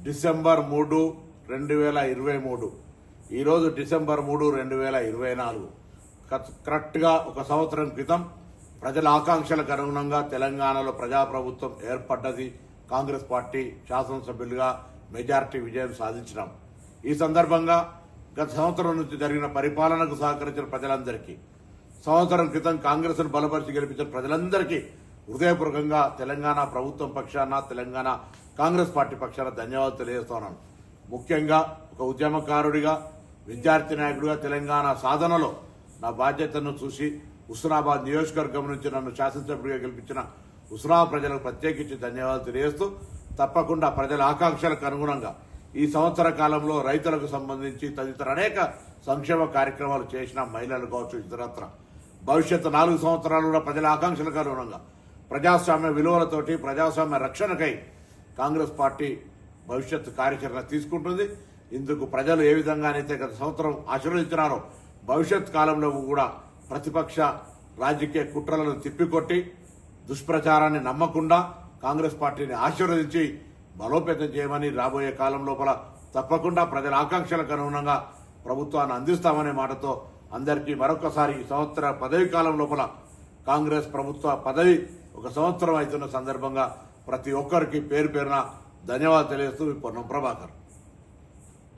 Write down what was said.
December 3, 2023 ఈరోజు December 3, 2024 కరెక్ట్గా ఒక సంవత్సరం క్రితం ప్రజల ఆకాంక్షలకు అనుగుణంగా తెలంగాణలో ప్రజాప్రభుత్వం ఏర్పడ్డది. కాంగ్రెస్ పార్టీ శాసనసభ్యులుగా మెజార్టీ విజయం సాధించినాం. ఈ సందర్భంగా గత సంవత్సరం నుంచి జరిగిన పరిపాలనకు సహకరించిన ప్రజలందరికీ, సంవత్సరం క్రితం కాంగ్రెస్ ను బలపరిచి గెలిపించిన ప్రజలందరికీ హృదయపూర్వకంగా తెలంగాణ ప్రభుత్వం పక్షాన, తెలంగాణ కాంగ్రెస్ పార్టీ పక్షాన ధన్యవాదాలు తెలియజేస్తున్నాను. ముఖ్యంగా ఒక ఉద్యమకారుడిగా, విద్యార్థి నాయకుడిగా తెలంగాణ సాధనలో నా బాధ్యతను చూసి హుస్నాబాద్ నియోజకవర్గం నుంచి నన్ను శాసనసభ్యుడిగా గెలిపించిన హుస్నాబాద్ ప్రజలకు ప్రత్యేకించి ధన్యవాదాలు తెలియజేస్తూ, తప్పకుండా ప్రజల ఆకాంక్షలకు అనుగుణంగా ఈ సంవత్సర కాలంలో రైతులకు సంబంధించి తదితర అనేక సంక్షేమ కార్యక్రమాలు చేసిన మహిళలు కావచ్చు, ఇతరత్ర భవిష్యత్తు 4 సంవత్సరాలు కూడా ప్రజల ఆకాంక్షలకు అనుగుణంగా ప్రజాస్వామ్య విలువలతోటి ప్రజాస్వామ్య రక్షణకై కాంగ్రెస్ పార్టీ భవిష్యత్తు కార్యాచరణ తీసుకుంటుంది. ఇందుకు ప్రజలు ఏ విధంగానైతే గత సంవత్సరం ఆశీర్వదించినారో భవిష్యత్ కాలంలో కూడా ప్రతిపక్ష రాజకీయ కుట్రలను తిప్పికొట్టి దుష్ప్రచారాన్ని నమ్మకుండా కాంగ్రెస్ పార్టీని ఆశీర్వదించి బలోపేతం చేయమని, రాబోయే కాలం లోపల తప్పకుండా ప్రజల ఆకాంక్షలకు అనుగుణంగా ప్రభుత్వాన్ని అందిస్తామనే మాటతో అందరికీ మరొకసారి ఈ సంవత్సర పదవి కాలం లోపల కాంగ్రెస్ ప్రభుత్వ పదవి ఒక సంవత్సరం అవుతున్న సందర్భంగా ప్రతి ఒక్కరికి పేరు పేరున ధన్యవాదాలు తెలియజేస్తూ పొన్నం ప్రభాకర్.